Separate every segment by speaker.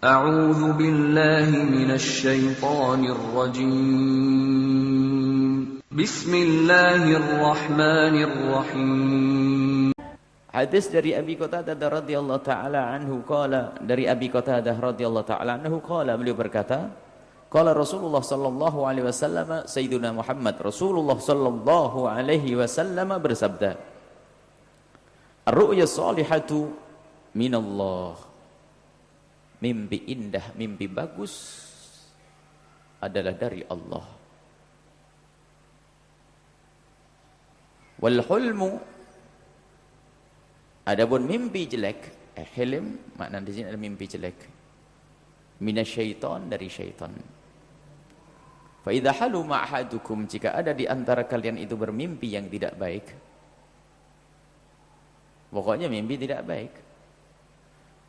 Speaker 1: أعوذ بالله من الشيطان الرجيم بسم الله الرحمن الرحيم.
Speaker 2: Hadis dari Abi Qatadah radhiyallahu taala anhu qala, dari Abi Qatadah radhiyallahu taala anhu qala, beliau berkata, qala Rasulullah sallallahu alaihi wasallam, Sayyiduna Muhammad Rasulullah sallallahu alaihi wasallam bersabda, ar-ru'ya salihatu minallah. Mimpi indah, mimpi bagus adalah dari Allah. Wal hulmu, adapun mimpi jelek, hilm makna di sini adalah mimpi jelek. Minasyaiton, dari syaitan. Fa idza haluma ahadukum, jika ada di antara kalian itu bermimpi yang tidak baik. Pokoknya mimpi tidak baik.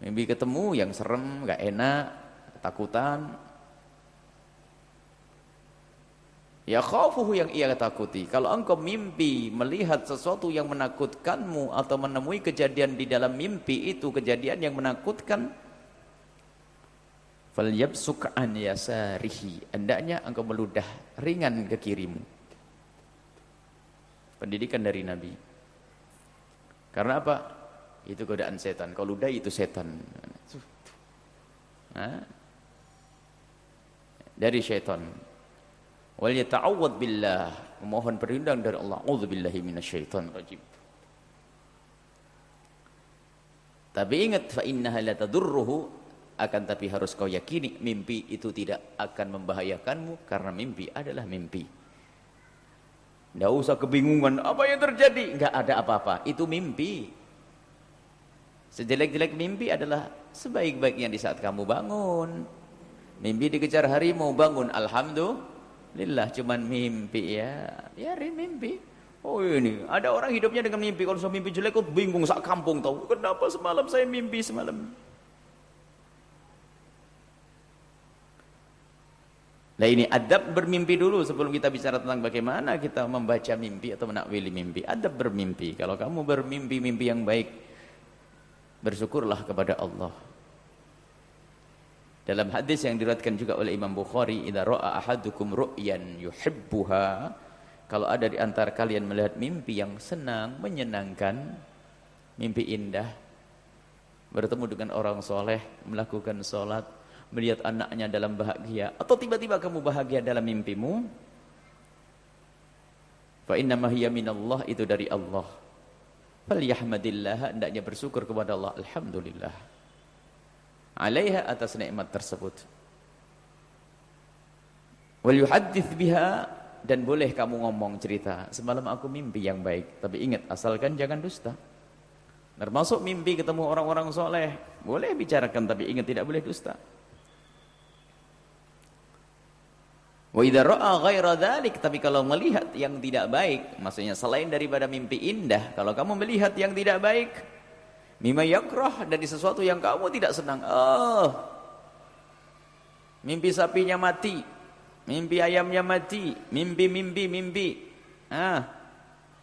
Speaker 2: Mimpi ketemu yang serem, gak enak, ketakutan. Ya khafuhu, yang ia takuti. Kalau engkau mimpi melihat sesuatu yang menakutkanmu atau menemui kejadian di dalam mimpi itu, kejadian yang menakutkan, falyabsuk an yasarihi, hendaknya engkau meludah ringan ke kirimu. Pendidikan dari Nabi. Karena apa? Itu godaan setan. Kalau ludah itu setan. Dari setan. Wal yata'awwad billah, memohon perlindungan dari Allah. A'udzubillahi minasyaitonir rajim. Tapi ingat, fa innaha la tadurruhu, akan tapi harus kau yakini mimpi itu tidak akan membahayakanmu, karena mimpi adalah mimpi. Tidak usah kebingungan apa yang terjadi, enggak ada apa-apa, itu mimpi. Sejelek-jelek mimpi adalah sebaik-baiknya di saat kamu bangun. Mimpi dikejar harimau, bangun, alhamdulillah, cuman mimpi ya, biarin mimpi. Oh ini, ada orang hidupnya dengan mimpi. Kalau saya mimpi jelek, kok bingung sak kampung tahu. Kenapa semalam saya mimpi semalam? Nah ini adab bermimpi dulu sebelum kita bicara tentang bagaimana kita membaca mimpi atau menakwili mimpi. Adab bermimpi. Kalau kamu bermimpi mimpi yang baik, bersyukurlah kepada Allah. Dalam hadis yang diriwayatkan juga oleh Imam Bukhari, idza ra'a ahadukum ru'yan yuhibbuha, kalau ada di antara kalian melihat mimpi yang senang, menyenangkan, mimpi indah, bertemu dengan orang soleh, melakukan sholat, melihat anaknya dalam bahagia, atau tiba-tiba kamu bahagia dalam mimpimu, fa innama hiya minallah, itu dari Allah. Falyahmadillah, hendaknya bersyukur kepada Allah, alhamdulillah, alaiha, atas nikmat tersebut. Wal yuhaddits biha, dan boleh kamu ngomong cerita, semalam aku mimpi yang baik, tapi ingat asalkan jangan dusta. Termasuk mimpi ketemu orang-orang soleh, boleh bicarakan, tapi ingat tidak boleh dusta. Wa idza ra'a ghaira dzalik, tapi kalau melihat yang tidak baik, maksudnya selain daripada mimpi indah, kalau kamu melihat yang tidak baik, mimma yakrah, dari sesuatu yang kamu tidak senang. Mimpi sapinya mati, mimpi ayamnya mati, mimpi.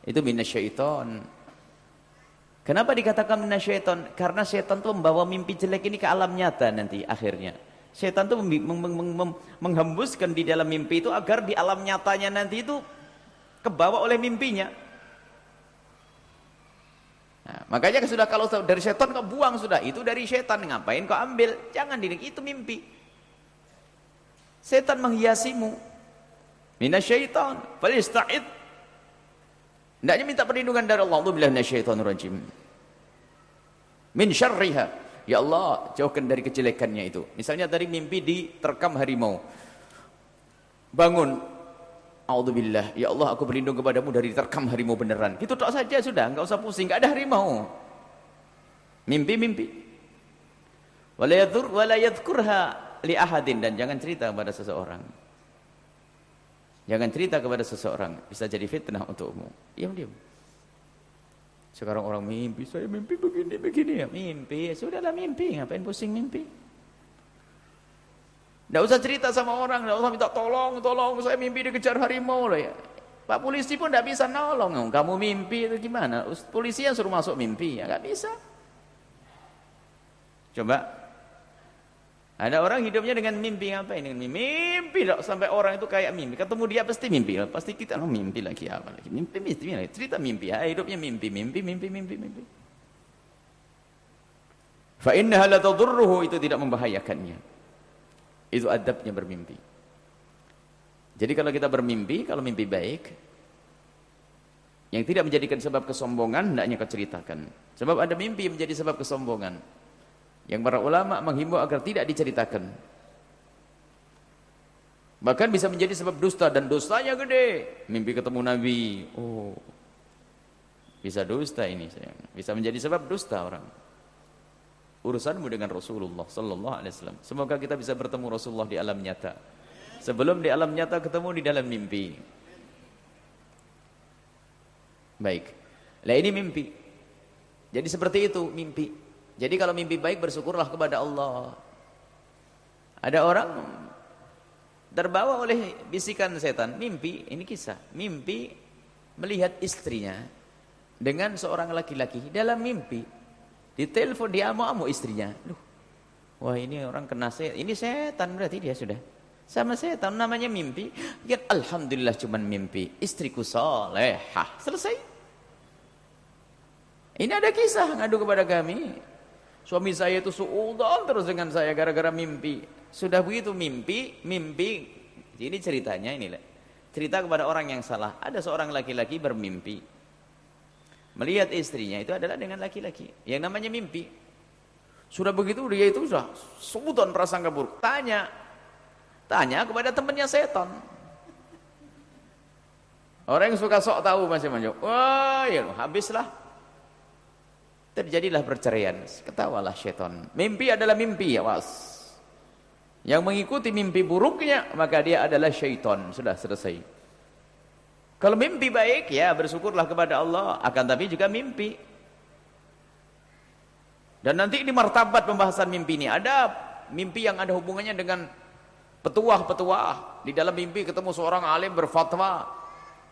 Speaker 2: Itu minasyaiton. Kenapa dikatakan minasyaiton? Karena setan itu membawa mimpi jelek ini ke alam nyata nanti akhirnya. Setan itu menghembuskan di dalam mimpi itu agar di alam nyatanya nanti itu kebawa oleh mimpinya. Nah, makanya sudah, kalau dari setan kau buang sudah, itu dari setan, ngapain kau ambil? Jangan itu mimpi. Setan menghiasimu. Minasyaiton, falista'id. Hendaknya minta perlindungan dari Allah. A'udzubillahi minasyaitonir rajim. Min syarriha. Ya Allah, jauhkan dari kejelekannya itu. Misalnya tadi mimpi diterkam harimau. Bangun. A'udzubillah. Ya Allah, aku berlindung kepadamu dari diterkam harimau beneran. Gitu tok saja sudah, enggak usah pusing, enggak ada harimau. Mimpi. Wala yadhkurha li ahadin, dan jangan cerita kepada seseorang. Jangan cerita kepada seseorang, bisa jadi fitnah untukmu. Diam. Sekarang orang mimpi, saya mimpi begini ya. Mimpi, sudahlah mimpi, ngapain pusing mimpi? Tidak usah cerita sama orang, tidak usah minta tolong, saya mimpi dikejar harimau loh ya. Pak polisi pun tidak bisa nolong. Kamu mimpi itu gimana? Polisi yang suruh masuk mimpi, ya nggak bisa. Coba Ada orang hidupnya dengan mimpi, ngapain dengan mimpi? Mimpi dok, sampai orang itu kayak mimpi. Ketemu dia pasti mimpi. Pasti kita mimpi lagi apa lagi? Mimpi lagi. Cerita mimpi. Hidupnya mimpi. Fa innaha la tadurruhu, itu tidak membahayakannya. Itu adabnya bermimpi. Jadi kalau kita bermimpi, kalau mimpi baik, yang tidak menjadikan sebab kesombongan, hendaknya kau ceritakan. Sebab ada mimpi yang menjadi sebab kesombongan, yang para ulama menghimbau agar tidak diceritakan. Bahkan bisa menjadi sebab dusta, dan dostanya gede. Mimpi ketemu Nabi, oh, bisa dusta ini, bisa menjadi sebab dusta orang. Urusanmu dengan Rasulullah sallallahu alaihi wasallam. Semoga kita bisa bertemu Rasulullah di alam nyata. Sebelum di alam nyata, ketemu di dalam mimpi. Baik. Lah ini mimpi. Jadi seperti itu mimpi. Jadi kalau mimpi baik, bersyukurlah kepada Allah. Ada orang terbawa oleh bisikan setan, mimpi, ini kisah, mimpi melihat istrinya dengan seorang laki-laki dalam mimpi. Ditelepon, diamu-amu istrinya. Duh, wah ini orang kena setan, ini setan berarti dia sudah sama setan, namanya mimpi. Ya, alhamdulillah cuman mimpi, istriku salehah, selesai. Ini ada kisah ngadu kepada kami. Suami saya itu suudzon terus dengan saya gara-gara mimpi. Sudah begitu mimpi. Ini ceritanya inilah. Cerita kepada orang yang salah. Ada seorang laki-laki bermimpi. Melihat istrinya itu adalah dengan laki-laki. Yang namanya mimpi. Sudah begitu dia itu sudah suudzon prasangka buruk. Tanya kepada temannya setan. Orang yang suka sok tahu masing-masing. Wah, ya habislah. Terjadilah perceraian. Ketawalah syaitan. Mimpi adalah mimpi, awas. Yang mengikuti mimpi buruknya, maka dia adalah syaitan. Sudah selesai. Kalau mimpi baik, ya bersyukurlah kepada Allah. Akan tapi juga mimpi. Dan nanti ini martabat pembahasan mimpi ini. Ada mimpi yang ada hubungannya dengan petuah-petuah. Di dalam mimpi ketemu seorang alim berfatwa.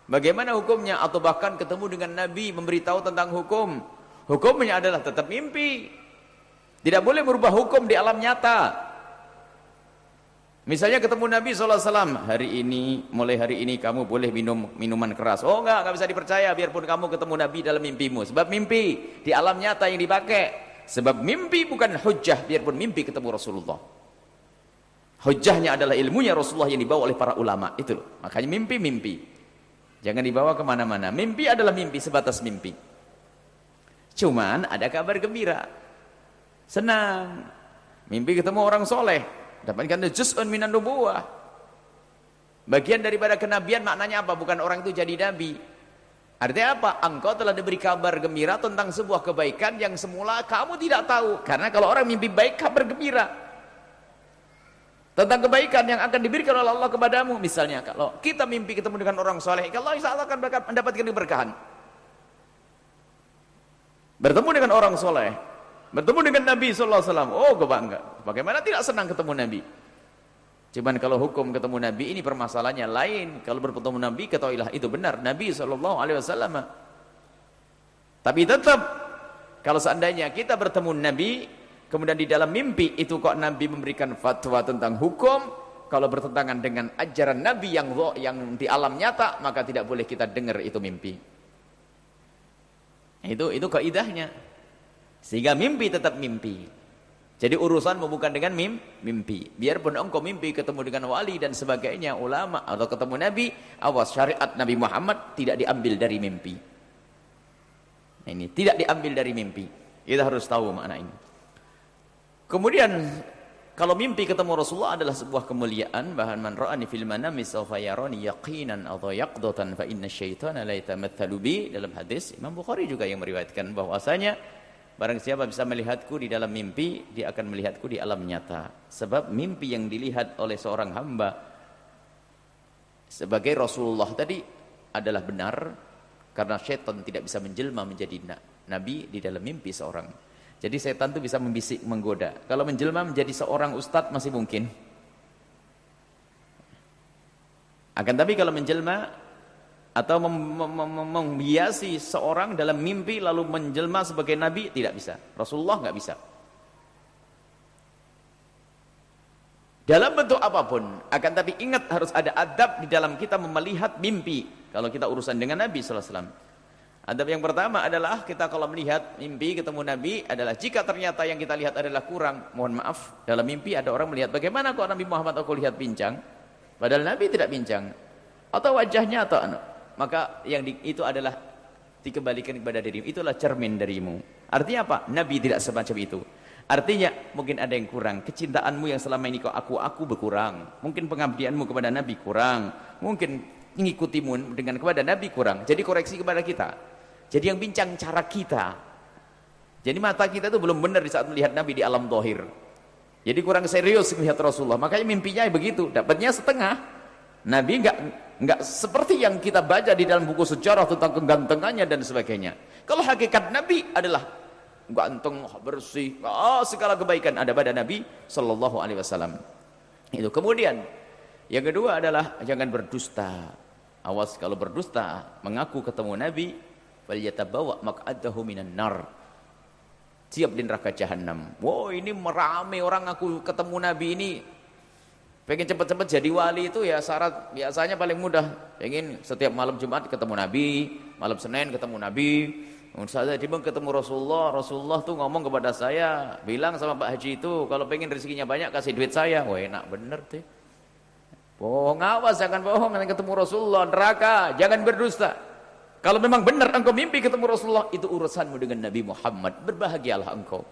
Speaker 2: Bagaimana hukumnya? Atau bahkan ketemu dengan Nabi memberitahu tentang hukum. Hukumnya adalah tetap mimpi. Tidak boleh merubah hukum di alam nyata. Misalnya ketemu Nabi SAW, mulai hari ini kamu boleh minum minuman keras. Oh enggak bisa dipercaya biarpun kamu ketemu Nabi dalam mimpimu. Sebab mimpi di alam nyata yang dipakai. Sebab mimpi bukan hujjah biarpun mimpi ketemu Rasulullah. Hujjahnya adalah ilmunya Rasulullah yang dibawa oleh para ulama. Itu loh. Makanya mimpi. Jangan dibawa kemana-mana. Mimpi adalah mimpi, sebatas mimpi. Cuman ada kabar gembira, senang, mimpi ketemu orang soleh, dapatkan juz'un minan nubuwah. Bagian daripada kenabian maknanya apa? Bukan orang itu jadi nabi. Artinya apa? Engkau telah diberi kabar gembira tentang sebuah kebaikan yang semula kamu tidak tahu. Karena kalau orang mimpi baik, kabar gembira tentang kebaikan yang akan diberikan oleh Allah kepadamu. Misalnya kalau kita mimpi ketemu dengan orang soleh, Allah insya Allah akan mendapatkan keberkahan. Bertemu dengan orang soleh, bertemu dengan Nabi SAW, oh kebangga. Bagaimana tidak senang ketemu Nabi? Cuman kalau hukum ketemu Nabi ini permasalahannya lain. Kalau bertemu Nabi, ketahuilah itu benar Nabi SAW. Tapi tetap, kalau seandainya kita bertemu Nabi, kemudian di dalam mimpi itu kok Nabi memberikan fatwa tentang hukum, kalau bertentangan dengan ajaran Nabi yang di alam nyata, maka tidak boleh kita dengar itu mimpi. Itu kaidahnya. Sehingga mimpi tetap mimpi. Jadi urusanmu bukan dengan mimpi. Biarpun engkau mimpi ketemu dengan wali dan sebagainya, ulama atau ketemu Nabi, awas, syariat Nabi Muhammad tidak diambil dari mimpi. Nah, ini tidak diambil dari mimpi. Kita harus tahu makna ini. Kemudian kalau mimpi ketemu Rasulullah adalah sebuah kemuliaan. Bahkan man ra'ani fil manami sawfa yarani yaqinan atau yaqdatan fa inna syaitana la yatamathalu bi. Dalam hadis Imam Bukhari juga yang meriwayatkan bahwasanya barang siapa bisa melihatku di dalam mimpi, dia akan melihatku di alam nyata. Sebab mimpi yang dilihat oleh seorang hamba sebagai Rasulullah tadi adalah benar, karena syaitan tidak bisa menjelma menjadi nabi di dalam mimpi seorang. Jadi setan itu bisa membisik, menggoda. Kalau menjelma menjadi seorang ustadz masih mungkin. Akan tapi kalau menjelma atau menghiasi seorang dalam mimpi lalu menjelma sebagai nabi, tidak bisa. Rasulullah nggak bisa. Dalam bentuk apapun. Akan tapi ingat harus ada adab di dalam kita melihat mimpi. Kalau kita urusan dengan Nabi SAW. Adab yang pertama adalah kita kalau melihat mimpi ketemu Nabi adalah jika ternyata yang kita lihat adalah kurang. Mohon maaf, dalam mimpi ada orang melihat bagaimana kok Nabi Muhammad aku lihat pincang. Padahal Nabi tidak pincang. Atau wajahnya atau maka itu adalah dikembalikan kepada dirimu. Itulah cermin darimu. Artinya apa? Nabi tidak semacam itu. Artinya mungkin ada yang kurang. Kecintaanmu yang selama ini kok aku berkurang. Mungkin pengabdianmu kepada Nabi kurang. Mungkin mengikutimu dengan kepada Nabi kurang. Jadi koreksi kepada kita. Jadi yang bincang cara kita. Jadi mata kita itu belum benar di saat melihat Nabi di alam zahir. Jadi kurang serius melihat Rasulullah. Makanya mimpinya begitu. Dapatnya setengah. Nabi enggak seperti yang kita baca di dalam buku sejarah tentang kegantengannya dan sebagainya. Kalau hakikat Nabi adalah ganteng, bersih, segala kebaikan ada pada Nabi sallallahu alaihi wasallam. Itu. Kemudian yang kedua adalah jangan berdusta. Awas kalau berdusta, mengaku ketemu Nabi, falyatabawa maq'adahu minan nar. Siap di neraka jahanam. Wow, ini merame orang ngaku ketemu Nabi ini. Pengen cepat-cepat jadi wali itu ya syarat biasanya paling mudah. Pengen setiap malam Jumat ketemu Nabi, malam Senin ketemu Nabi. Saya tiba ketemu Rasulullah tuh ngomong kepada saya, bilang sama Pak Haji itu kalau pengen rezekinya banyak kasih duit saya. Wah enak bener tuh. Bohong, awas jangan bohong nanti ketemu Rasulullah neraka, jangan berdusta. Kalau memang benar engkau mimpi ketemu Rasulullah, itu urusanmu dengan Nabi Muhammad. Berbahagialah engkau.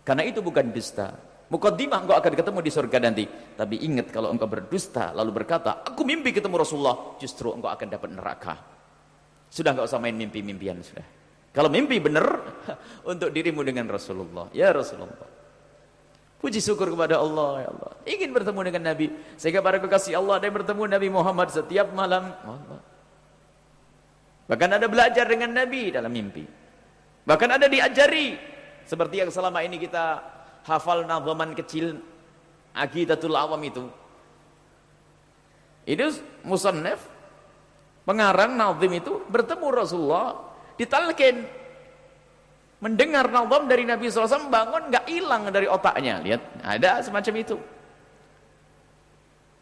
Speaker 2: Karena itu bukan dusta. Muqaddimah engkau akan ketemu di surga nanti. Tapi ingat kalau engkau berdusta lalu berkata, aku mimpi ketemu Rasulullah, justru engkau akan dapat neraka. Sudah enggak usah main mimpi-mimpian sudah. Kalau mimpi benar untuk dirimu dengan Rasulullah. Ya Rasulullah. Puji syukur kepada Allah, ya Allah. Ingin bertemu dengan Nabi. Sehingga para kekasih Allah ada yang bertemu Nabi Muhammad setiap malam. Allah. Bahkan ada belajar dengan Nabi dalam mimpi. Bahkan ada diajari. Seperti yang selama ini kita hafal nadhaman kecil Aqidatul Awam itu musannaf pengarang nazim itu bertemu Rasulullah ditalqin mendengar nadham dari Nabi SAW bangun nggak hilang dari otaknya. Lihat ada semacam itu.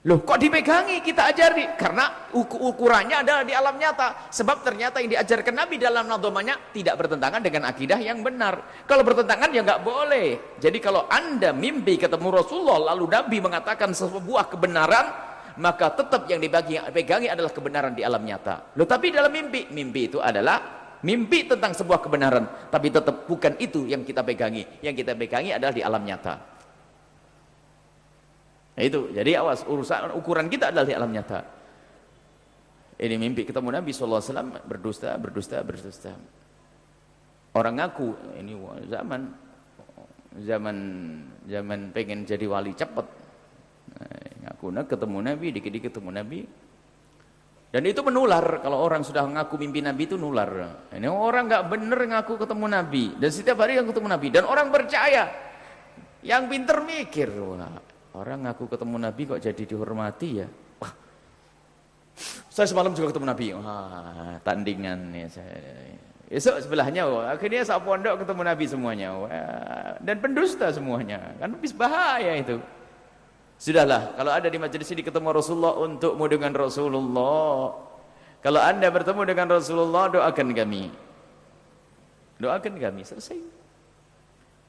Speaker 2: Loh kok dipegangi kita ajari? Karena ukurannya adalah di alam nyata. Sebab ternyata yang diajarkan Nabi dalam nadhamannya tidak bertentangan dengan akidah yang benar. Kalau bertentangan ya nggak boleh. Jadi kalau anda mimpi ketemu Rasulullah lalu Nabi mengatakan sebuah kebenaran, maka tetap yang dipegangi adalah kebenaran di alam nyata. Loh tapi dalam mimpi itu adalah mimpi tentang sebuah kebenaran. Tapi tetap bukan itu yang kita pegangi. Yang kita pegangi adalah di alam nyata. Nah itu, jadi awas ukuran kita adalah di alam nyata. Ini mimpi ketemu Nabi SAW berdusta. Orang ngaku ini zaman pengen jadi wali cepat. Ngaku ketemu Nabi, dikit-dikit ketemu Nabi. Dan itu menular. Kalau orang sudah ngaku mimpi Nabi itu nular. Ini orang nggak bener ngaku ketemu Nabi dan setiap hari yang ketemu Nabi dan orang percaya. Yang pinter mikir, orang ngaku ketemu Nabi kok jadi dihormati ya. Wah, saya semalam juga ketemu Nabi. Wah, tandingan ya saya. Esok sebelahnya, akhirnya sak pondok ketemu Nabi semuanya. Wah, dan pendusta semuanya. Kan habis bahaya itu. Sudahlah, kalau ada di majelis ini ketemu Rasulullah untukmu dengan Rasulullah. Kalau anda bertemu dengan Rasulullah, doakan kami. Doakan kami, selesai.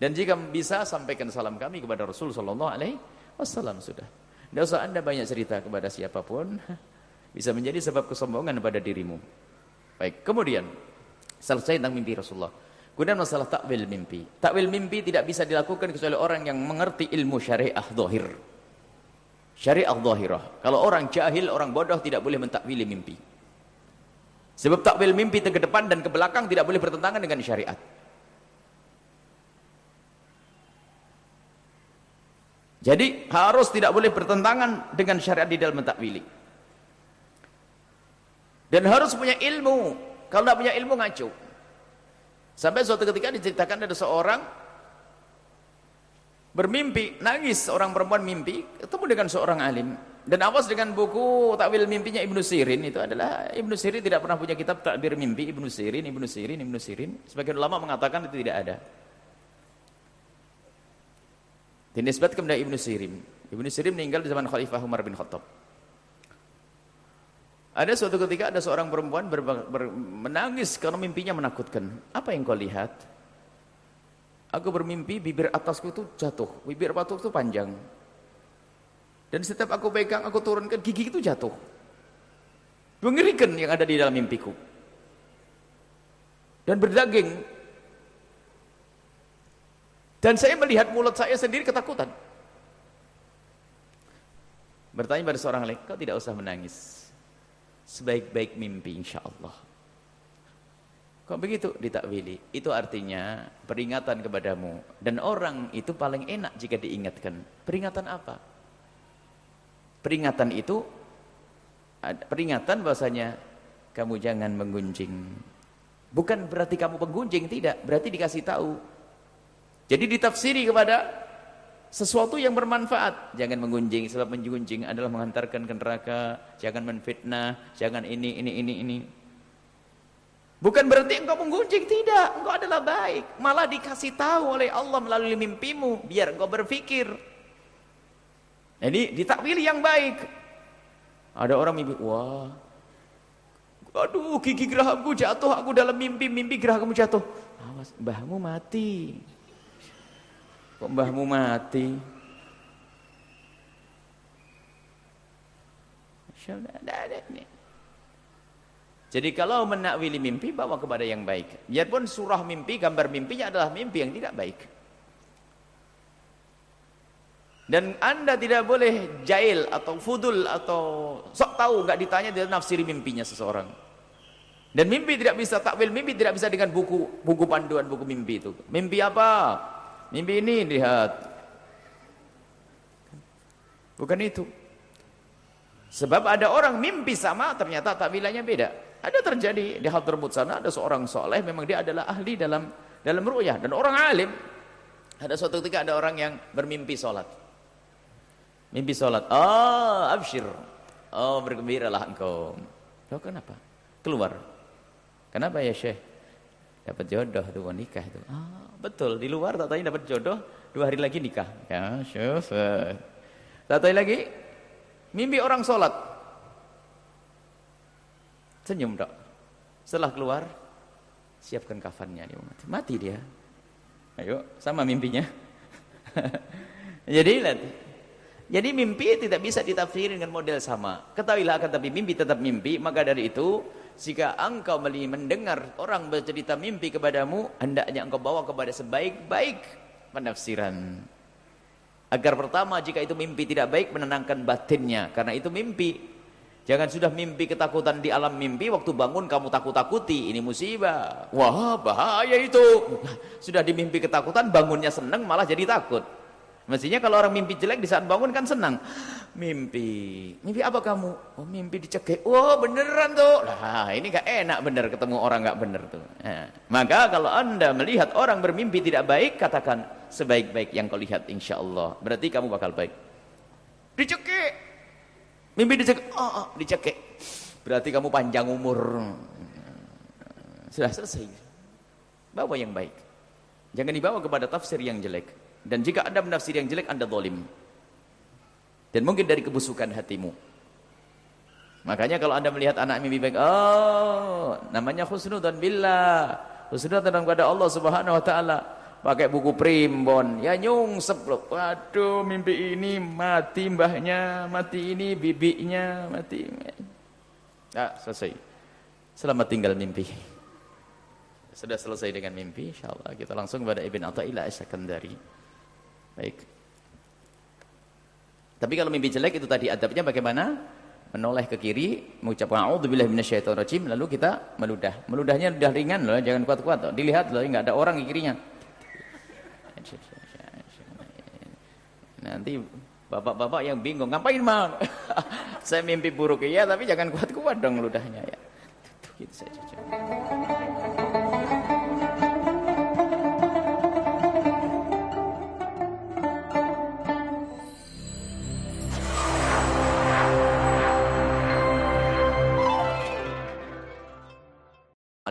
Speaker 2: Dan jika bisa sampaikan salam kami kepada Rasul sallallahu alaihi wasallam sudah. Tidak usah anda banyak cerita kepada siapapun. Bisa menjadi sebab kesombongan pada dirimu. Baik, kemudian selesai tentang mimpi Rasulullah. Kemudian masalah takwil mimpi. Takwil mimpi tidak bisa dilakukan kecuali orang yang mengerti ilmu syariah zahir. Syariah zahirah. Kalau orang jahil, orang bodoh tidak boleh mentakwili mimpi. Sebab takwil mimpi ke depan dan ke belakang tidak boleh bertentangan dengan syariat. Jadi harus tidak boleh bertentangan dengan syariat di dalam mentakwili. Dan harus punya ilmu. Kalau tidak punya ilmu ngaco. Sampai suatu ketika diceritakan ada seorang bermimpi, nangis seorang perempuan mimpi, ketemu dengan seorang alim. Dan awas dengan buku takwil mimpinya Ibnu Sirin, itu adalah Ibnu Sirin tidak pernah punya kitab takbir mimpi. Ibnu Sirin. Sebagian ulama mengatakan itu tidak ada. Dinisbatkan kepada Ibnu Sirin. Ibnu Sirin meninggal di zaman Khalifah Umar bin Khattab. Ada suatu ketika ada seorang perempuan menangis karena mimpinya menakutkan. Apa yang kau lihat? Aku bermimpi bibir atasku itu jatuh, bibir atasku itu panjang. Dan setiap aku pegang, aku turunkan, gigi itu jatuh. Mengerikan yang ada di dalam mimpiku. Dan berdaging. Dan saya melihat mulut saya sendiri ketakutan. Bertanya pada seorang lain, kau tidak usah menangis. Sebaik-baik mimpi insya Allah. Kok begitu ditakwili? Itu artinya peringatan kepadamu. Dan orang itu paling enak jika diingatkan. Peringatan apa? Peringatan itu, peringatan bahwasanya kamu jangan menggunjing. Bukan berarti kamu menggunjing, tidak. Berarti dikasih tahu. Jadi ditafsiri kepada sesuatu yang bermanfaat. Jangan menggunjing, sebab menggunjing adalah mengantarkan ke neraka. Jangan menfitnah, jangan ini. Bukan berarti engkau menggunjing, tidak. Engkau adalah baik. Malah dikasih tahu oleh Allah melalui mimpimu, biar engkau berpikir. Jadi ditakwili yang baik. Ada orang mimpi, wah, aduh gigi geraham jatuh, aku dalam mimpi geraham jatuh. Awas, mbahmu mati. Kok mbahmu mati? Jadi kalau menakwili mimpi, bawa kepada yang baik. Biarpun surah mimpi, gambar mimpinya adalah mimpi yang tidak baik. Dan Anda tidak boleh jahil atau fudul atau sok tahu, nggak ditanya dia nafsiri mimpinya seseorang. Dan mimpi tidak bisa takwil, mimpi tidak bisa dengan buku panduan, buku mimpi itu. Mimpi apa? Mimpi ini lihat. Bukan itu. Sebab ada orang mimpi sama ternyata takwilannya beda. Ada terjadi di Hadramut sana, ada seorang soleh, memang dia adalah ahli dalam ru'yah dan orang alim. Ada suatu ketika ada orang yang bermimpi sholat. Mimpi sholat. Oh, absyir. Oh, bergembiralah engkau. Loh, kenapa? Keluar. Kenapa ya Syekh? Dapat jodoh tuh, nikah itu. Ah, betul, di luar tak tanya dapat jodoh, 2 hari lagi nikah. Ya, Syekh. Tak tanya lagi, mimpi orang sholat. Senyum dok. Setelah keluar, siapkan kafannya, dia mati. Mati dia. Ayo, sama mimpinya. Jadi mimpi tidak bisa ditafsir dengan model sama. Ketahuilah akan tapi mimpi tetap mimpi. Maka dari itu, jika engkau mendengar orang bercerita mimpi kepadamu, hendaknya engkau bawa kepada sebaik-baik penafsiran. Agar pertama, jika itu mimpi tidak baik, menenangkan batinnya. Karena itu mimpi. Jangan sudah mimpi ketakutan di alam mimpi, waktu bangun kamu takut-takuti. Ini musibah. Wah, bahaya itu. Sudah di mimpi ketakutan, bangunnya senang, malah jadi takut. Mestinya kalau orang mimpi jelek di saat bangun kan senang. Mimpi apa kamu? Oh, mimpi dicekik. Oh, beneran tuh. Lah, ini gak enak bener ketemu orang gak bener tuh. Nah, maka kalau Anda melihat orang bermimpi tidak baik, katakan sebaik-baik yang kau lihat insyaallah. Berarti kamu bakal baik. Dicekik. Mimpi dicekik. Oh, dicekik. Berarti kamu panjang umur. Sudah selesai. Bawa yang baik. Jangan dibawa kepada tafsir yang jelek. Dan jika Anda menafsir yang jelek, Anda zalim. Dan mungkin dari kebusukan hatimu. Makanya kalau Anda melihat anak mimpi baik, oh, namanya husnudzon billah. Husnudzon kepada Allah Subhanahu wa taala. Pakai buku primbon, ya nyungsep loh. Waduh, mimpi ini mati mbahnya, mati ini bibinya, mati. Ah, selesai. Selamat tinggal mimpi. Sudah selesai dengan mimpi, insyaallah kita langsung kepada Ibn Athaillah As-Sakandari. Baik. Tapi kalau mimpi jelek itu tadi adabnya bagaimana? Menoleh ke kiri, mengucapkan a'udzubillahi minasyaitonirrajim, lalu kita meludah. Meludahnya ludah ringan loh, jangan kuat-kuat. Dilihat loh, enggak ada orang di kirinya. Nanti bapak-bapak yang bingung, ngapain mau? Saya mimpi buruk ya, tapi jangan kuat-kuat dong ludahnya ya. Gitu saja.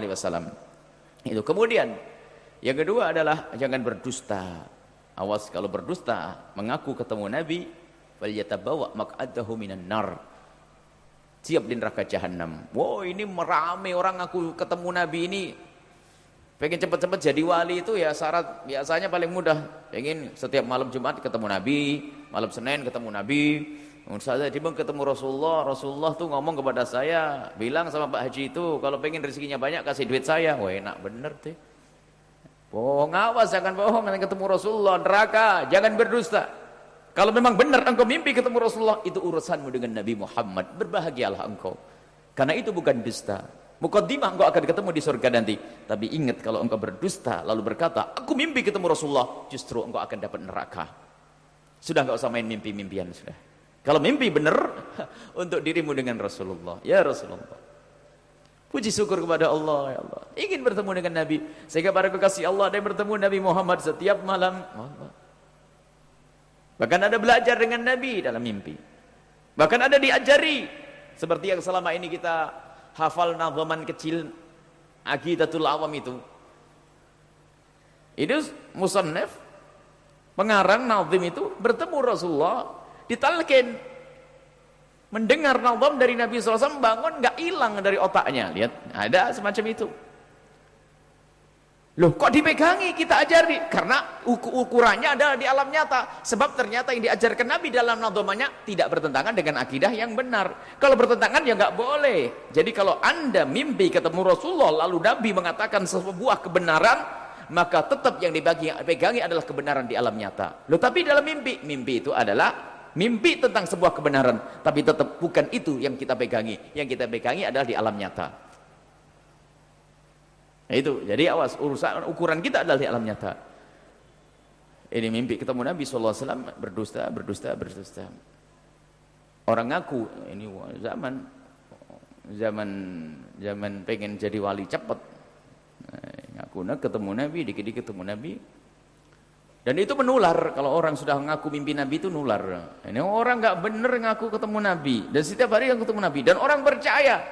Speaker 2: Wasallam. Itu kemudian yang kedua adalah jangan berdusta. Awas kalau berdusta, mengaku ketemu Nabi, falyatabawa maq'adahu minan nar. Siap di neraka jahanam. Wow, ini merame orang aku ketemu Nabi ini. Pengen cepat-cepat jadi wali itu ya syarat biasanya paling mudah. Pengen setiap malam Jumat ketemu Nabi, malam Senin ketemu Nabi. Saya tiba ketemu Rasulullah tuh ngomong kepada saya, bilang sama Pak Haji itu kalau pengen rezekinya banyak kasih duit saya. Wah, enak bener tuh. Bohong, awas jangan bohong, nanti ketemu Rasulullah neraka, jangan berdusta. Kalau memang benar engkau mimpi ketemu Rasulullah, itu urusanmu dengan Nabi Muhammad, berbahagialah engkau. Karena itu bukan dusta. Mukaddimah engkau akan ketemu di surga nanti. Tapi ingat kalau engkau berdusta lalu berkata, aku mimpi ketemu Rasulullah, justru engkau akan dapat neraka. Sudah enggak usah main mimpi-mimpian sudah. Kalau mimpi benar untuk dirimu dengan Rasulullah. Ya Rasulullah. Puji syukur kepada Allah, ya Allah. Ingin bertemu dengan Nabi. Sehingga para kekasih Allah ada yang bertemu Nabi Muhammad setiap malam. Allah. Bahkan ada belajar dengan Nabi dalam mimpi. Bahkan ada diajari. Seperti yang selama ini kita hafal nazaman kecil Aqidatul Awam itu. Itu musannaf, pengarang nazim itu bertemu Rasulullah, ditalkin. Mendengar nazam dari Nabi SAW, bangun nggak hilang dari otaknya. Lihat, ada semacam itu. Loh, kok dipegangi, kita ajari? Karena ukurannya adalah di alam nyata. Sebab ternyata yang diajarkan Nabi dalam nazamannya tidak bertentangan dengan akidah yang benar. Kalau bertentangan ya nggak boleh. Jadi kalau Anda mimpi ketemu Rasulullah lalu Nabi mengatakan sebuah kebenaran, maka tetap yang dipegangi adalah kebenaran di alam nyata. Loh, tapi dalam mimpi, mimpi itu adalah mimpi tentang sebuah kebenaran, tapi tetap bukan itu yang kita pegangi. Yang kita pegangi adalah di alam nyata. Nah itu, jadi awas, ukuran kita adalah di alam nyata. Ini mimpi ketemu Nabi SAW, berdusta. Orang ngaku, ini zaman pengen jadi wali cepat. Ngaku ketemu Nabi, dikit-dikit ketemu Nabi. Dan itu menular. Kalau orang sudah ngaku mimpi Nabi itu nular. Ini orang nggak bener ngaku ketemu Nabi. Dan setiap hari yang ketemu Nabi. Dan orang percaya.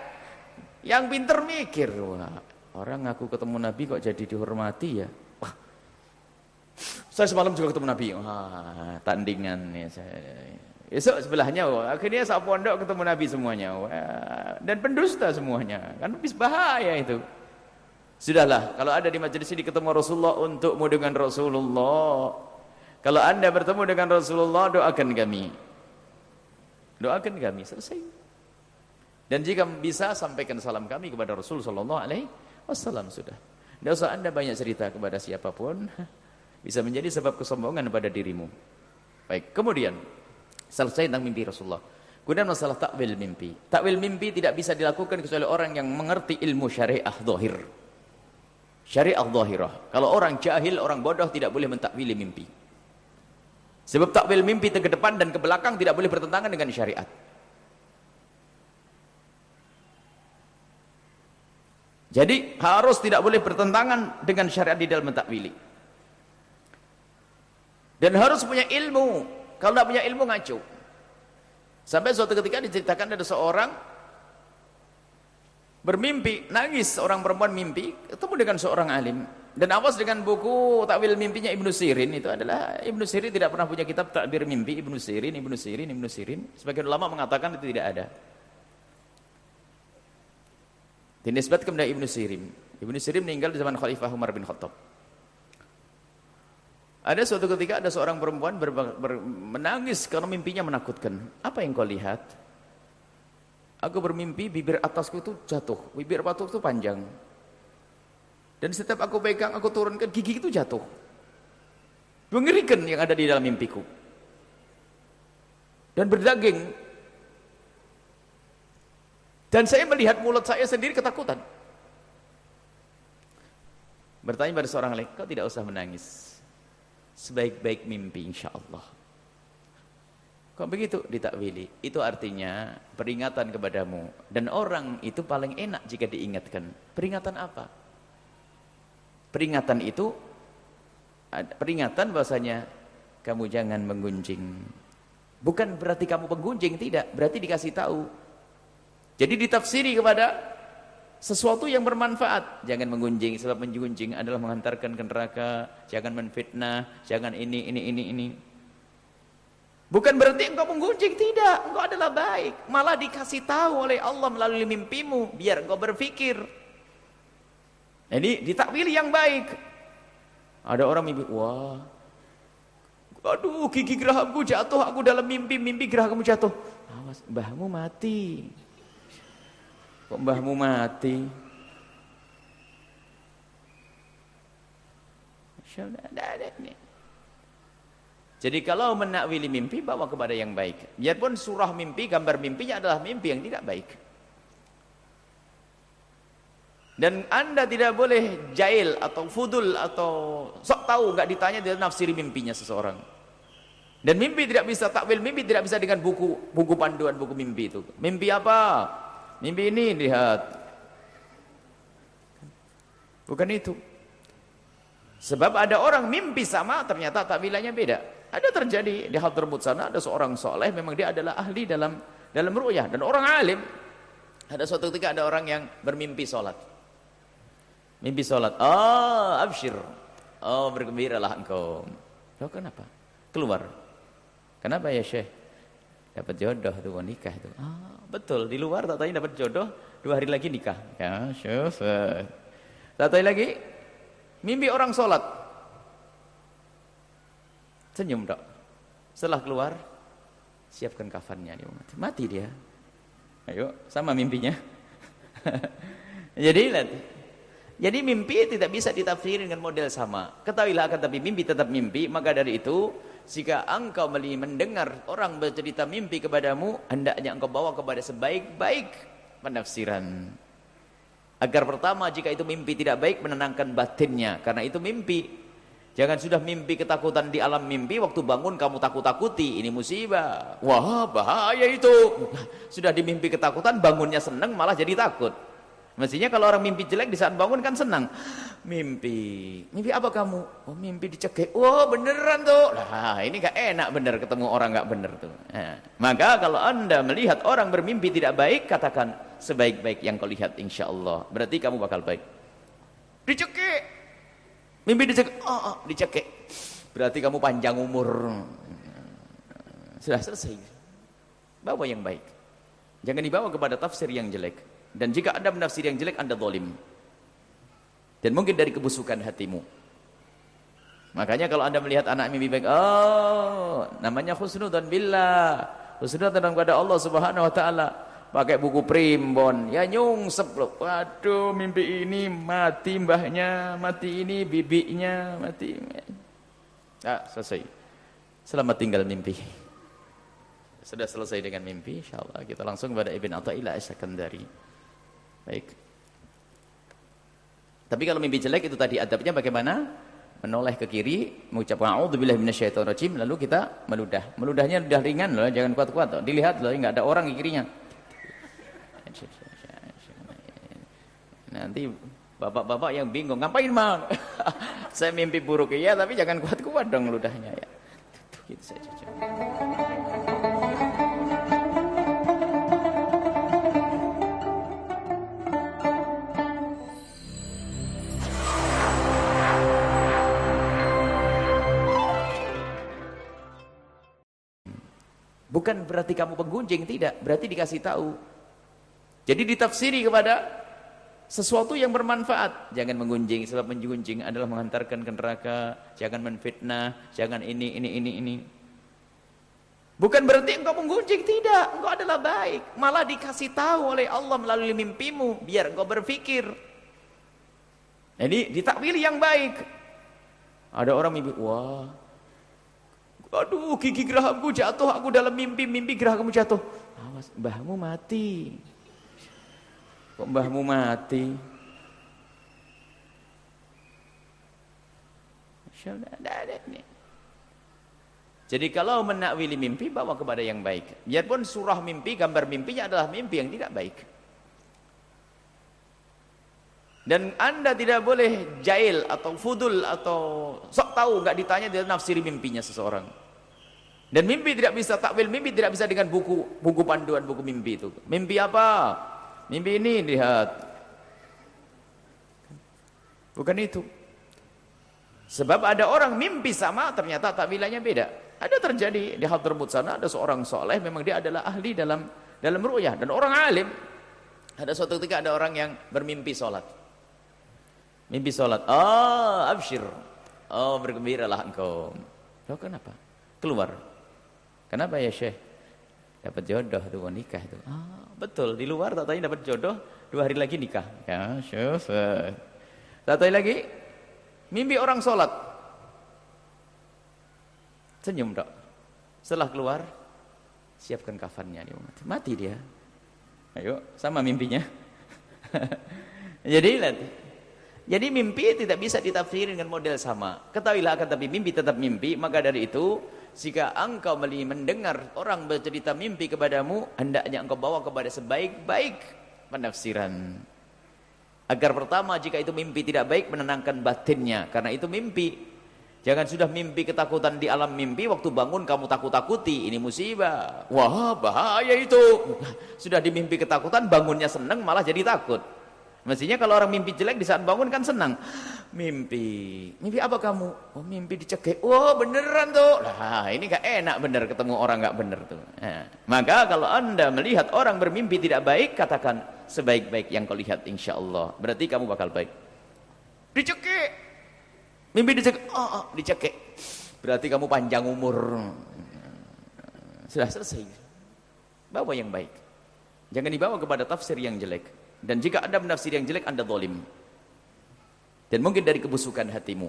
Speaker 2: Yang pinter mikir. Wah, orang ngaku ketemu Nabi kok jadi dihormati ya. Wah, saya semalam juga ketemu Nabi. Wah, tandingan ya saya. Esok sebelahnya, wah, akhirnya sak pondok ketemu Nabi semuanya. Wah, dan pendusta semuanya. Kan habis bahaya itu. Sudahlah, kalau ada di majelis ini ketemu Rasulullah, untukmu dengan Rasulullah. Kalau Anda bertemu dengan Rasulullah, doakan kami. Doakan kami, selesai. Dan jika bisa, sampaikan salam kami kepada Rasul sallallahu alaihi wasallam sudah. Tidak usah Anda banyak cerita kepada siapapun. Bisa menjadi sebab kesombongan pada dirimu. Baik, kemudian selesai tentang mimpi Rasulullah. Kemudian masalah takwil mimpi. Takwil mimpi tidak bisa dilakukan kecuali orang yang mengerti ilmu syariah zahir. Syariah zahirah. Kalau orang jahil, orang bodoh tidak boleh mentakwili mimpi. Sebab takwil mimpi ke depan dan ke belakang tidak boleh bertentangan dengan syariat. Jadi harus tidak boleh bertentangan dengan syariat di dalam mentakwili. Dan harus punya ilmu. Kalau tidak punya ilmu ngaco. Sampai suatu ketika diceritakan ada seorang bermimpi, nangis orang perempuan mimpi, ketemu dengan seorang alim. Dan awas dengan buku takwil mimpinya Ibnu Sirin, itu adalah Ibnu Sirin tidak pernah punya kitab takbir mimpi. Ibnu Sirin. Sebagian ulama mengatakan itu tidak ada. Dinisbatkan kepada Ibnu Sirin. Ibnu Sirin meninggal di zaman Khalifah Umar bin Khattab. Ada suatu ketika ada seorang perempuan menangis karena mimpinya menakutkan. Apa yang kau lihat? Aku bermimpi bibir atasku itu jatuh, bibir atasku itu panjang. Dan setiap aku pegang, aku turunkan, gigi itu jatuh. Mengerikan yang ada di dalam mimpiku. Dan berdaging. Dan saya melihat mulut saya sendiri ketakutan. Bertanya pada seorang lain, kau tidak usah menangis. Sebaik-baik mimpi insyaallah. Kok begitu ditakwili? Itu artinya peringatan kepadamu. Dan orang itu paling enak jika diingatkan. Peringatan apa? Peringatan itu, peringatan bahasanya kamu jangan menggunjing. Bukan berarti kamu penggunjing, tidak. Berarti dikasih tahu. Jadi ditafsiri kepada sesuatu yang bermanfaat. Jangan menggunjing, sebab menggunjing adalah mengantarkan ke neraka. Jangan menfitnah, jangan ini. Bukan berarti engkau menggunjing, tidak. Engkau adalah baik. Malah dikasih tahu oleh Allah melalui mimpimu, biar engkau berpikir. Jadi ditakwili yang baik. Ada orang mimpi, wah, aduh gigi gerahamku jatuh, aku dalam mimpi gerahamku jatuh. Awas, mbahmu mati. Kok mbahmu mati? Jadi kalau menakwili mimpi, bawa kepada yang baik. Biarpun surah mimpi, gambar mimpinya adalah mimpi yang tidak baik. Dan Anda tidak boleh jahil atau fudul atau sok tahu, nggak ditanya dia nafsiri mimpinya seseorang. Dan mimpi tidak bisa takwil, mimpi tidak bisa dengan buku panduan, buku mimpi itu. Mimpi apa? Mimpi ini lihat. Bukan itu. Sebab ada orang mimpi sama, ternyata takwilannya beda. Ada terjadi di Hadramaut sana, ada seorang soleh, memang dia adalah ahli dalam ru'yah, dan orang alim. Ada suatu ketika ada orang yang bermimpi sholat. Mimpi sholat, oh absyir, oh bergembiralah engkau. Loh kenapa? Keluar. Kenapa ya Syekh? Dapat jodoh tuh, nikah itu. Ah betul, di luar tak tanya dapat jodoh, 2 hari lagi nikah. Ya Syekh. Tak tanya lagi, mimpi orang sholat. Senyum dok. Setelah keluar, siapkan kafannya, dia mati. Mati dia. Ayo, sama mimpinya. Jadi mimpi tidak bisa ditafsir dengan model sama. Ketahuilah akan tapi mimpi tetap mimpi. Maka dari itu, jika engkau mendengar orang bercerita mimpi kepadamu, hendaknya engkau bawa kepada sebaik-baik penafsiran. Agar pertama, jika itu mimpi tidak baik, menenangkan batinnya. Karena itu mimpi. Jangan sudah mimpi ketakutan di alam mimpi, waktu bangun kamu takut-takuti, ini musibah. Wah bahaya itu. Sudah dimimpi ketakutan, bangunnya senang malah jadi takut. Mestinya kalau orang mimpi jelek di saat bangun kan senang. Mimpi apa kamu? Oh mimpi dicekik. Oh beneran tuh. Nah ini gak enak bener ketemu orang gak bener tuh. Nah, maka kalau anda melihat orang bermimpi tidak baik, katakan sebaik-baik yang kau lihat insya Allah. Berarti kamu bakal baik. Dicekik. Mimpi dicekik, dicekik. Berarti kamu panjang umur. Sudah selesai. Bawa yang baik. Jangan dibawa kepada tafsir yang jelek. Dan jika Anda menafsir yang jelek, Anda zalim. Dan mungkin dari kebusukan hatimu. Makanya kalau Anda melihat anak mimpi baik, oh, namanya husnudzon billah. Husnudzon kepada Allah Subhanahu wa taala. Pakai buku primbon, ya nyungsep loh. Waduh, mimpi ini mati mbahnya, mati ini bibinya, mati. Nah, selesai. Selamat tinggal mimpi. Sudah selesai dengan mimpi, insyaallah kita langsung kepada Ibn Athaillah As-Sakandari. Baik. Tapi kalau mimpi jelek itu tadi adabnya bagaimana? Menoleh ke kiri, mengucapkan a'udzubillahi minasyaitonirrajim, lalu kita meludah. Meludahnya udah ringan loh, jangan kuat-kuat. Dilihat loh, enggak ada orang di kirinya. Nanti bapak-bapak yang bingung, ngapain mang? Saya mimpi buruk ya, tapi jangan kuat-kuat dong ludahnya ya. Gitu saja. Bukan berarti kamu penggunjing, tidak. Berarti dikasih tahu. Jadi ditafsiri kepada sesuatu yang bermanfaat. Jangan menggunjing, sebab menggunjing adalah menghantarkan ke neraka. Jangan menfitnah, jangan ini. Bukan berarti engkau menggunjing, tidak. Engkau adalah baik. Malah dikasih tahu oleh Allah melalui mimpimu, biar engkau berpikir. Jadi ditakwili yang baik. Ada orang mimpi, wah, aduh gigi gerahamku jatuh, aku dalam mimpi gerahamku jatuh. Awas, mbahmu mati. Kok mbahmu mati? Jadi kalau menakwili mimpi, bawa kepada yang baik. Biarpun surah mimpi, gambar mimpinya adalah mimpi yang tidak baik. Dan Anda tidak boleh jahil atau fudul atau sok tahu, nggak ditanya dia nafsiri mimpinya seseorang. Dan mimpi tidak bisa takwil, mimpi tidak bisa dengan buku panduan, buku mimpi itu. Mimpi apa? Mimpi ini lihat. Bukan itu. Sebab ada orang mimpi sama, ternyata takwilannya beda. Ada terjadi di Hadramut sana, ada seorang soleh, memang dia adalah ahli dalam ru'yah dan orang alim. Ada suatu ketika ada orang yang bermimpi sholat. Mimpi sholat. Oh, absyir. Oh, bergembiralah engkau. Loh, kenapa? Keluar. Kenapa ya Syekh? Dapat jodoh tuh, mau nikah tuh. Ah, betul, di luar tak tanya dapat jodoh, 2 hari lagi nikah. Ya, syuf. Tak tanya lagi, mimpi orang sholat. Senyum dok. Setelah keluar, siapkan kafannya, dia mati. Mati dia. Ayo, sama mimpinya. Jadi mimpi tidak bisa ditafsir dengan model sama. Ketahuilah akan tapi mimpi tetap mimpi. Maka dari itu, jika engkau mendengar orang bercerita mimpi kepadamu, hendaknya engkau bawa kepada sebaik-baik penafsiran. Agar pertama, jika itu mimpi tidak baik, menenangkan batinnya. Karena itu mimpi. Jangan sudah mimpi ketakutan di alam mimpi, waktu bangun kamu takut-takuti, ini musibah. Wah, bahaya itu. Sudah dimimpi ketakutan, bangunnya senang, malah jadi takut. Mestinya kalau orang mimpi jelek di saat bangun kan senang. Mimpi apa kamu? Oh, mimpi dicekik. Oh, beneran tuh. Nah, ini gak enak bener ketemu orang gak bener tuh. Nah, maka kalau anda melihat orang bermimpi tidak baik, katakan sebaik-baik yang kau lihat insya Allah. Berarti kamu bakal baik. Dicekik. Mimpi dicekik. Oh, dicekik. Berarti kamu panjang umur. Sudah selesai. Bawa yang baik. Jangan dibawa kepada tafsir yang jelek. Dan jika anda menafsir yang jelek, anda zalim. Dan mungkin dari kebusukan hatimu.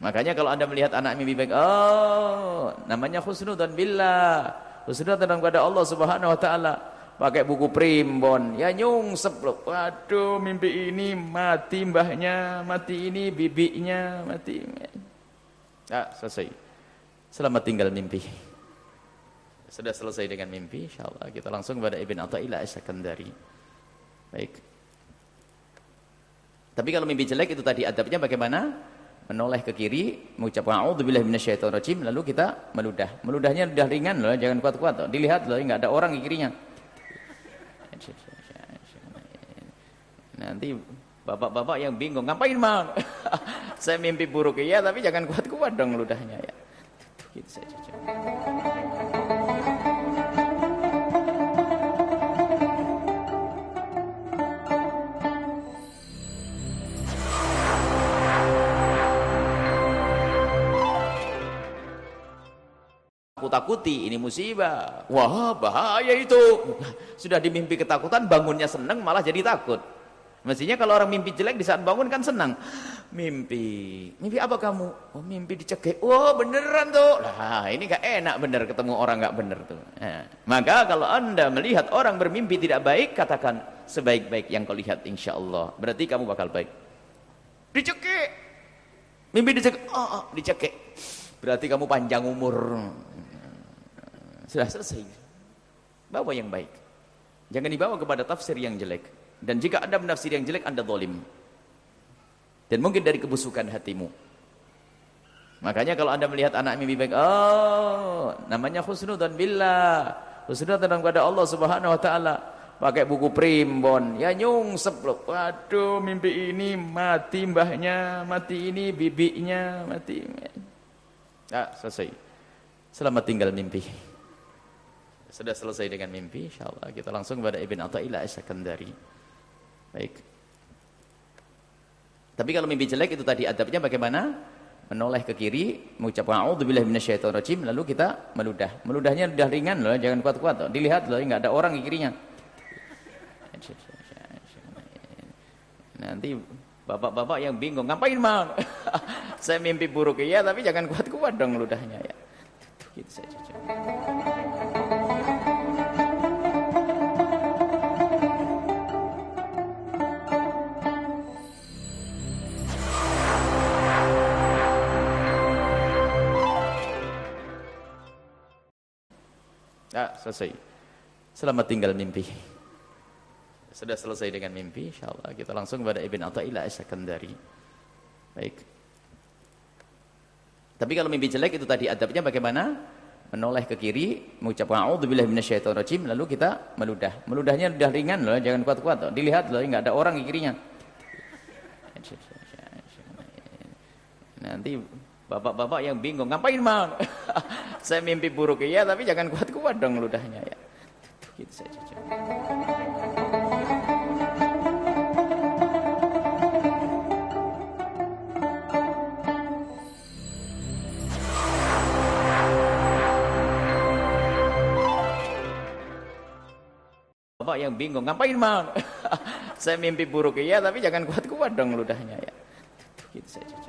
Speaker 2: Makanya kalau anda melihat anak mimpi baik, oh, namanya husnudzon billah. Husnudzon kepada Allah Subhanahu wa taala. Pakai buku primbon, ya nyungsep loh. Waduh, mimpi ini mati mbahnya, mati ini bibinya, mati. Ya, selesai. Selamat tinggal mimpi. Sudah selesai dengan mimpi, insyaallah kita langsung kepada Ibn Athaillah As-Sakandari. Baik. Tapi kalau mimpi jelek itu tadi adabnya bagaimana? Menoleh ke kiri, mengucapkan a'udzubillahi minasyaitonirrajim, lalu kita meludah. Meludahnya udah ringan loh, jangan kuat-kuat. Dilihat loh, enggak ada orang di kirinya. Nanti bapak-bapak yang bingung, ngapain mang? Saya mimpi buruk ya, tapi jangan kuat-kuat dong ludahnya ya. Gitu saja. Takuti, ini musibah. Wah, bahaya itu. Sudah dimimpi ketakutan, bangunnya senang, malah jadi takut. Mestinya kalau orang mimpi jelek di saat bangun kan senang. Mimpi apa kamu? Oh, mimpi dicekik. Oh, beneran tuh. Nah, ini gak enak bener ketemu orang gak bener tuh. Nah, maka kalau anda melihat orang bermimpi tidak baik, katakan sebaik-baik yang kau lihat insya Allah. Berarti kamu bakal baik. Dicekik. Mimpi dicekik. Oh, dicekik. Berarti kamu panjang umur. Sudah selesai. Bawa yang baik. Jangan dibawa kepada tafsir yang jelek. Dan jika anda menafsir yang jelek, anda zalim. Dan mungkin dari kebusukan hatimu. Makanya kalau anda melihat anak mimpi baik, oh, namanya husnudzon billah. Husnudzon kepada Allah Subhanahu wa taala. Pakai buku primbon, ya nyungsep loh. Waduh, mimpi ini mati mbahnya, mati ini bibinya, mati. Ya, selesai. Selamat tinggal mimpi. Sudah selesai dengan mimpi, insyaallah kita langsung kepada Ibn Athaillah As-Sakandari. Baik. Tapi kalau mimpi jelek itu tadi adabnya bagaimana? Menoleh ke kiri, mengucapkan a'udzubillahi minasyaitonirrajim, lalu kita meludah. Meludahnya udah ringan loh, jangan kuat-kuat. Dilihat loh, enggak ada orang di kirinya. Nanti bapak-bapak yang bingung, ngapain mang? Saya mimpi buruk ya, tapi jangan kuat-kuat dong ludahnya ya. Gitu saja. Ya, selesai. Selamat tinggal mimpi. Sudah selesai dengan mimpi, insyaallah kita langsung kepada Ibn Athaillah As-Sakandari. Baik. Tapi kalau mimpi jelek itu tadi adabnya bagaimana? Menoleh ke kiri, mengucapkan a'udzubillahi minasyaitonirrajim, lalu kita meludah. Meludahnya udah ringan loh, jangan kuat-kuat. Dilihat loh, enggak ada orang di kirinya. Nanti Bapak-bapak yang bingung, ngapain mang? Saya mimpi buruk ya, tapi jangan kuat-kuat dong ludahnya ya. Gitu saja. Bapak yang bingung, ngapain mang? Saya mimpi buruk ya, tapi jangan kuat-kuat dong ludahnya ya. Gitu saja.